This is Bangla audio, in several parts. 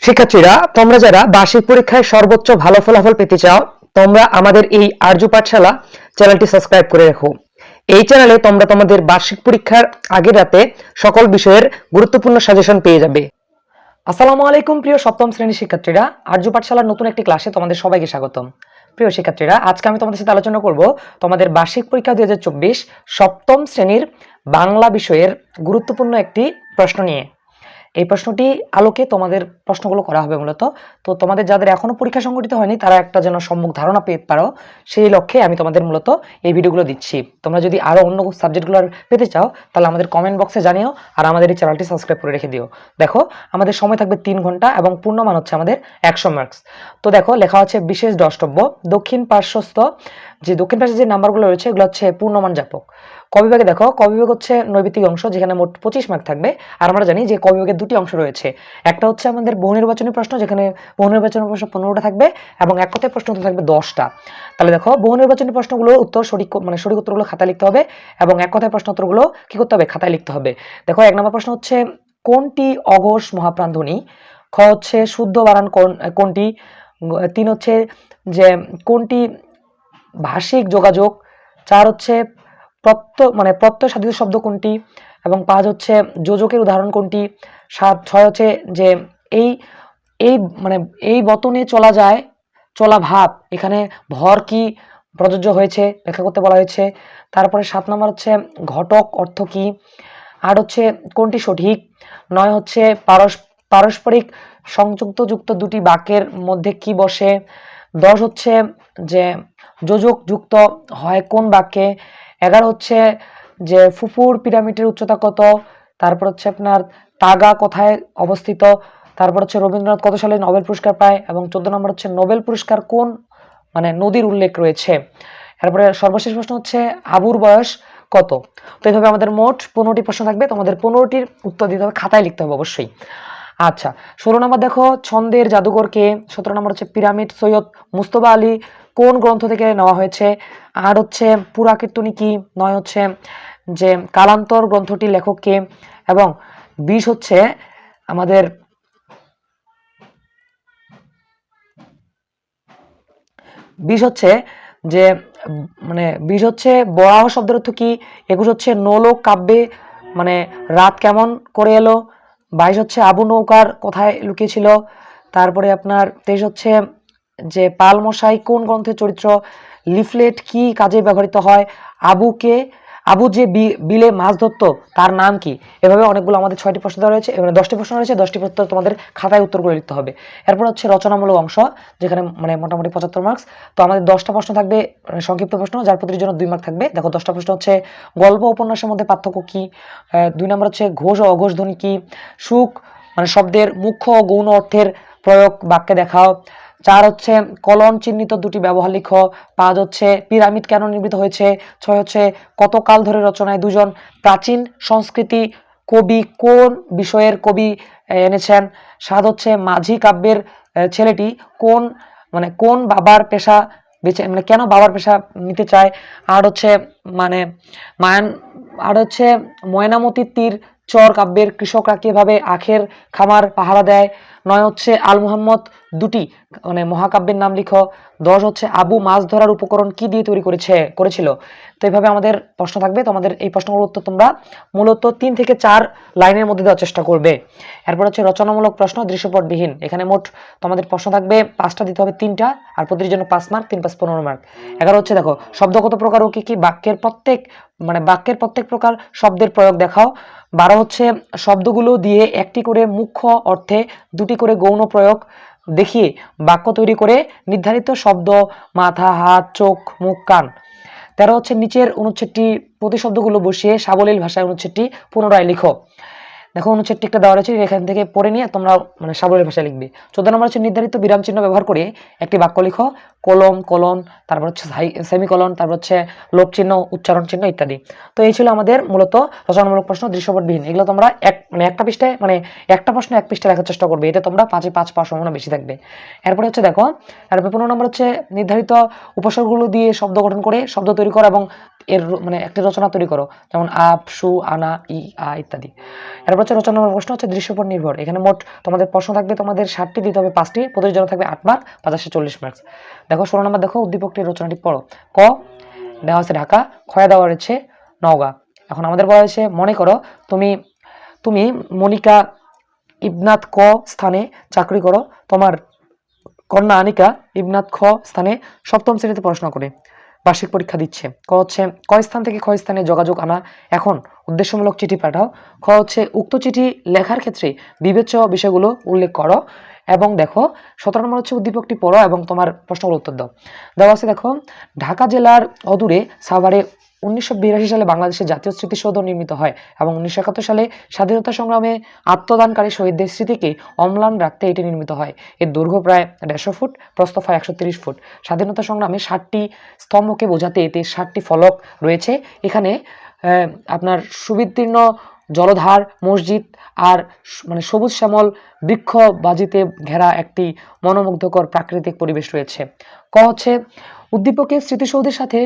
শিক্ষার্থীরা, তোমরা যারা বার্ষিক পরীক্ষায় সর্বোচ্চ ভালো ফলাফল পেতে চাও, তোমরা আমাদের এই আর্য পাঠশালা চ্যানেলটি সাবস্ক্রাইব করে রাখো। এই চ্যানেলে তোমরা তোমাদের বার্ষিক পরীক্ষার আগের রাতে সকল বিষয়ের গুরুত্বপূর্ণ সাজেশন পেয়ে যাবে। আসসালামু আলাইকুম প্রিয় সপ্তম শ্রেণীর শিক্ষার্থীরা, আর্য পাঠশালার নতুন একটি ক্লাসে তোমাদের সবাইকে স্বাগতম। প্রিয় শিক্ষার্থীরা, আজকে আমি তোমাদের সাথে আলোচনা করব তোমাদের বার্ষিক পরীক্ষা 2024 সপ্তম শ্রেণীর বাংলা বিষয়ের গুরুত্বপূর্ণ একটি প্রশ্ন নিয়ে। এই প্রশ্নটি আলোকে তোমাদের প্রশ্নগুলো করা হবে মূলত। তো তোমাদের যাদের এখনো পরীক্ষা সংগঠিত হয়নি তারা একটা যেন সম্মুখ ধারণা পেতে পারো, সেই লক্ষ্যে আমি তোমাদের মূলত এই ভিডিওগুলো দিচ্ছি। তোমরা যদি আরো অন্য সাবজেক্টগুলো পেতে চাও তাহলে আমাদের কমেন্ট বক্সে জানিও, আর আমাদের এই চ্যানেলটি সাবস্ক্রাইব করে রেখে দিও। দেখো, আমাদের সময় থাকবে 3 ঘন্টা এবং পূর্ণমান হচ্ছে আমাদের 100 মার্কস। তো দেখো, লেখা আছে বিশেষ দ্রষ্টব্য দক্ষিণ পার্শ্বস্থ, যে দক্ষিণ পাশে যে নাম্বারগুলো রয়েছে এগুলো হচ্ছে পূর্ণমান জাপক। ক বিভাগে দেখো, ক বিভাগ হচ্ছে নৈবিত্তিক অংশ, যেখানে মোট 25 মার্ক থাকবে। আর আমরা জানি যে ক বিভাগের দুটি অংশ রয়েছে, একটা হচ্ছে আমাদের বহু নির্বাচনী প্রশ্ন, যেখানে বহু নির্বাচনী প্রশ্ন 15টা থাকবে এবং এক কথায় প্রশ্ন থাকবে 10টা। তাহলে দেখো, বহু নির্বাচনী প্রশ্নগুলোর উত্তর সঠিক সঠিক উত্তরগুলো খাতায় লিখতে হবে এবং এক কথায় প্রশ্ন উত্তরগুলো কি করতে হবে, খাতায় লিখতে হবে। দেখো, 1 নম্বর প্রশ্ন হচ্ছে কোনটি অঘোষ মহাপ্রাণধ্বনি। খ হচ্ছে শুদ্ধ বানান কোনটি। 3 হচ্ছে যে কোনটি ভাষিক যোগাযোগ। 4 হচ্ছে প্রত্যয় সাধিত শব্দ কোনটি এবং 5 হচ্ছে যোজকের উদাহরণ কোনটি। 6 হচ্ছে যে এই এই এই বতনে চলা যায়, চলা ভাব, এখানে ভর কি প্রযোজ্য হয়েছে ব্যাখ্যা করতে বলা হয়েছে। তারপরে 7 নম্বর হচ্ছে ঘটক অর্থ কি। 8 হচ্ছে কোনটি সঠিক। 9 হচ্ছে পারস্পরিক সংযুক্ত যুক্ত দুটি বাক্যের মধ্যে কি বসে। 10 হচ্ছে যে যোজক যুক্ত হয় কোন বাক্যে। 11 হচ্ছে যে ফুফুর পিরামিডের উচ্চতা কত। তারপর হচ্ছে আপনার তাগা কোথায় অবস্থিত। তারপর হচ্ছে রবীন্দ্রনাথ কত সালে নোবেল পুরস্কার পায় এবং 14 নম্বর হচ্ছে নোবেল পুরস্কার কোন নদীর উল্লেখ রয়েছে। এরপরে সর্বশেষ প্রশ্ন হচ্ছে আবুর বয়স কত। তো এইভাবে আমাদের মোট 15টি প্রশ্ন থাকবে, তোমাদের 15টির উত্তর দিতে হবে, খাতায় লিখতে হবে অবশ্যই। আচ্ছা, 16 নম্বর দেখো ছন্দের জাদুঘর কে। 17 নম্বর হচ্ছে পিরামিড সৈয়দ মুস্তফা আলী কোন গ্রন্থ থেকে নেওয়া হয়েছে। 8 হচ্ছে পুরাকীর্তনী কি। 9 হচ্ছে যে কালান্তর গ্রন্থটির লেখক কে এবং 20 হচ্ছে আমাদের যে 20 হচ্ছে বরাহ শব্দের অর্থ কি। 21 হচ্ছে নোলক কাব্যে রাত কেমন করে এলো। 22 হচ্ছে আবু নৌকার কোথায় লুকিয়েছিল। তারপরে আপনার 23 হচ্ছে যে পালমশাই কোন গ্রন্থের চরিত্র। লিফলেট কি কাজে ব্যবহৃত হয়। আবু যে বিলে মাছ ধরতো তার নাম কি। এভাবে অনেকগুলো আমাদের 6টি প্রশ্ন দেওয়া রয়েছে, 10টি প্রশ্ন রয়েছে, 10টি প্রশ্ন তোমাদের খাতায় উত্তরগুলো লিখতে হবে। এরপর হচ্ছে রচনামূলক অংশ, যেখানে মোটামুটি 75 মার্কস। তো আমাদের 10টা প্রশ্ন থাকবে সংক্ষিপ্ত প্রশ্ন, যার প্রতিটির জন্য 2 মার্ক থাকবে। দেখো, 10টা প্রশ্ন হচ্ছে গল্প উপন্যাসের মধ্যে পার্থক্য কি। 2 নম্বর হচ্ছে ঘোষ ও অঘোষ ধ্বনি কি। সুখ শব্দের মুখ্য ও গৌণ অর্থের প্রয়োগ বাক্যে দেখাও। 4 হচ্ছে কলন চিহ্নিত দুটি ব্যবহার লিখো। 5 হচ্ছে পিরামিড কেন নির্মিত হয়েছে। 6 হচ্ছে কত কাল ধরে রচনায় দুজন প্রাচীন সংস্কৃতি কবি কোন বিষয়ের কবি এনেছেন। 7 হচ্ছে মাঝি কাব্যের ছেলেটি কোন কোন বাবার পেশা বেছে কেন বাবার পেশা নিতে চায়। 8 হচ্ছে মায়ান 8 হচ্ছে ময়নামতির তীর চর কাব্যের কৃষকরা কিভাবে আখের খামার পাহারা দেয়। 9 হচ্ছে আল মুহাম্মদ দুটি মহাকাব্যের নাম লিখো। 10 হচ্ছে আবু মাছ ধরার উপকরণ কি দিয়ে তৈরি করেছিল। তো এইভাবে আমাদের প্রশ্ন থাকবে। তো আমাদের এই প্রশ্নগুলোর উত্তর তোমরা মূলত 3 থেকে 4 লাইনের মধ্যে দেওয়ার চেষ্টা করবে। এরপর হচ্ছে রচনামূলক প্রশ্ন দৃশ্যপটবিহীন, এখানে মোট তোমাদের প্রশ্ন থাকবে 5টা, দিতে হবে 3টা, আর প্রতিটির জন্য 5 মার্ক, 3 5 15 মার্ক। 11 হচ্ছে দেখো শব্দগত প্রকার ও কি বাক্যের প্রত্যেক প্রকার শব্দের প্রয়োগ দেখাও। 12 হচ্ছে শব্দগুলো দিয়ে একটি করে মুখ্য অর্থে 2টি করে গৌণ প্রয়োগ দেখিয়ে বাক্য তৈরি করে নির্ধারিত শব্দ মাথা, হাত, চোখ, মুখ, কান। 13 হচ্ছে নিচের অনুচ্ছেদটি প্রতিশব্দগুলো বসিয়ে সাবলীল ভাষায় অনুচ্ছেদটি পুনরায় লিখো। দেখো, অনুচ্ছেদটি একটা দেওয়া রয়েছে, এখান থেকে পড়ে নিয়ে তোমরা সাবলীল ভাষায় লিখবে। 14 নম্বর হচ্ছে নির্ধারিত বিরাম চিহ্ন ব্যবহার করে একটি বাক্য লিখো। কলম, কলন, তারপর হচ্ছে সেমিকলন, তারপর হচ্ছে লোপ চিহ্ন, উচ্চারণ চিহ্ন ইত্যাদি। তো এই ছিল আমাদের মূলত রচনামূলক প্রশ্ন দৃশ্যপটবিহীন। এগুলো তোমরা একটা পৃষ্ঠায় একটা প্রশ্ন 1 পৃষ্ঠায় লেখার চেষ্টা করবে, এতে তোমরা 5-এ 5 পাওয়ার সম্ভাবনা বেশি থাকবে। এরপরে হচ্ছে দেখো, এরপর 15 নম্বর হচ্ছে নির্ধারিত উপসর্গগুলো দিয়ে শব্দ গঠন করে শব্দ তৈরি করো এবং এর একটি রচনা তৈরি করো, যেমন আপ, সু, আনা, ই, আ ইত্যাদি। এরপর হচ্ছে 55 প্রশ্ন হচ্ছে দৃশ্যের উপর নির্ভর। এখানে মোট তোমাদের প্রশ্ন থাকবে তোমাদের 60টি, দিতে হবে 5টি, প্রতিটির জন্য থাকবে 8 মার্ক, 50 40 মার্কস। দেখো 16 নম্বর, দেখো উদ্দীপকটির রচনাটি পড়ো। ক দেওয়া আছে ঢাকা, খয়া দেওয়া রয়েছে নওগাঁ। এখন আমাদের বলা হয়েছে মনে করো তুমি তুমি মনিকা ইবনাত ক স্থানে চাকরি করো, তোমার কন্যা আনিকা ইবনাত খ স্থানে সপ্তম শ্রেণীতে পড়াশোনা করে বার্ষিক পরীক্ষা দিচ্ছে। ক হচ্ছে ক স্থান থেকে খ স্থানে যোগাযোগ আনা, এখন উদ্দেশ্যমূলক চিঠি পাঠাও। খ হচ্ছে উক্ত চিঠি লেখার ক্ষেত্রে বিবেচ্য বিষয়গুলো উল্লেখ করো। এবং দেখো 17 নম্বর হচ্ছে উদ্দীপকটি পড়ো এবং তোমার প্রশ্নগুলো উত্তর দাও। দেওয়া আছে দেখো ঢাকা জেলার অদূরে সাভারে 1982 সালে বাংলাদেশের জাতীয় স্মৃতিসৌধ নির্মিত হয় এবং 1971 সালে স্বাধীনতা সংগ্রামে আত্মদানকারী শহীদদের স্মৃতিকে অম্লান রাখতে এটি নির্মিত হয়। এর দৈর্ঘ্য প্রায় 150 ফুট, প্রস্থ হয় 130 ফুট। স্বাধীনতা সংগ্রামে 60টি স্তম্ভকে বোঝাতে এতে 60টি ফলক রয়েছে। এখানে আপনার সুবিদীর্ণ জলধার, মসজিদ আর মানে সবুজ শ্যামল বৃক্ষ বাজিতে ঘেরা একটি মনোমুগ্ধকর প্রাকৃতিক পরিবেশ রয়েছে। ক হচ্ছে উদ্দীপকের স্মৃতিসৌধের সাথে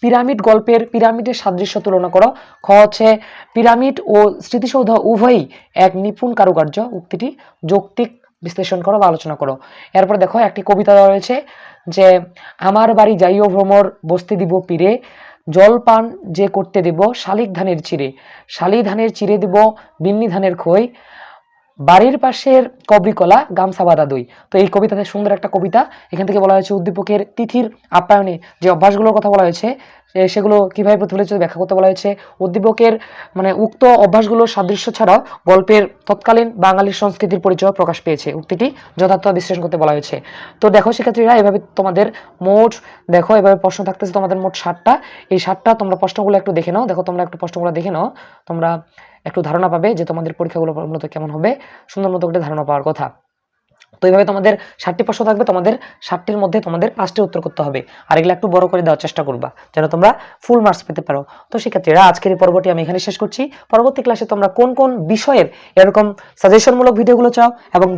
পিরামিড গল্পের পিরামিডের সাদৃশ্য তুলনা করো। খ হচ্ছে পিরামিড ও স্মৃতিসৌধ উভয়ই এক নিপুণ কারুকার্য, উক্তিটি যৌক্তিক বিশ্লেষণ করো বা আলোচনা করো। এরপরে দেখো একটি কবিতা দেওয়া রয়েছে যে আমার বাড়ি যাইও ভ্রমর, বসতে দিব পীরে, জল পান যে করতে দেব শালিক ধানের চিরে, শালি ধানের চিরে দেব বিন্নি ধানের খই, বাড়ির পাশের কবরিকলা গামছা বাঁধা দই। তো এই কবিতাতে সুন্দর একটা কবিতা। এখান থেকে বলা হয়েছে উদ্দীপকের তিথির আপ্যায়নে যে অভ্যাসগুলোর কথা বলা হয়েছে সেগুলো কিভাবে প্রতিফলিত ব্যাখ্যা করতে বলা হয়েছে। উদ্দীপকের মানে উক্ত অভ্যাসগুলোর সাদৃশ্য ছাড়াও গল্পের তৎকালীন বাঙালির সংস্কৃতির পরিচয় প্রকাশ পেয়েছে, উক্তিটি যথার্থ বিশ্লেষণ করতে বলা হয়েছে। তো দেখো শিক্ষার্থীরা এভাবে তোমাদের মোট দেখো এভাবে প্রশ্ন থাকতেছে তোমাদের মোট 60টা। এই 60টা তোমরা প্রশ্নগুলো একটু দেখে নাও। দেখো তোমরা একটু প্রশ্নগুলো দেখে নাও, তোমরা একটু ধারণা পাবে যে তোমাদের পরীক্ষাগুলো মূলত কেমন হবে, সুন্দর মতো একটা ধারণা পাওয়ার কথা। তো এইভাবে তোমাদের 60টি প্রশ্ন থাকবে, তোমাদের 60টির মধ্যে তোমাদের 5টি উত্তর করতে হবে। আর এগুলো একটু বড় করে দেওয়ার চেষ্টা করবা যেন তোমরা ফুল মার্কস পেতে পারো। তো শিক্ষার্থীরা আজকের এই পর্বটি আমি এখানে শেষ করছি। পরবর্তী ক্লাসে তোমরা কোন কোন বিষয়ের এরকম সাজেশনমূলক ভিডিওগুলো চাও এবং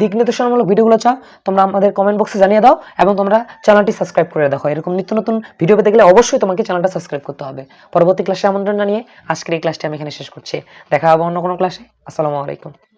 দিক নির্দেশনামূলক ভিডিওগুলো চাও তোমরা আমাদের কমেন্ট বক্সে জানিয়ে দাও এবং তোমরা চ্যানেলটি সাবস্ক্রাইব করে দেখো। এরকম নিত্য নতুন ভিডিও পেতে গেলে অবশ্যই তোমাকে চ্যানেলটা সাবস্ক্রাইব করতে হবে। পরবর্তী ক্লাসে আমন্ত্রণ জানিয়ে আজকের এই ক্লাসটি আমি এখানে শেষ করছি। দেখা হবে অন্য কোনো ক্লাসে। আসসালামু আলাইকুম।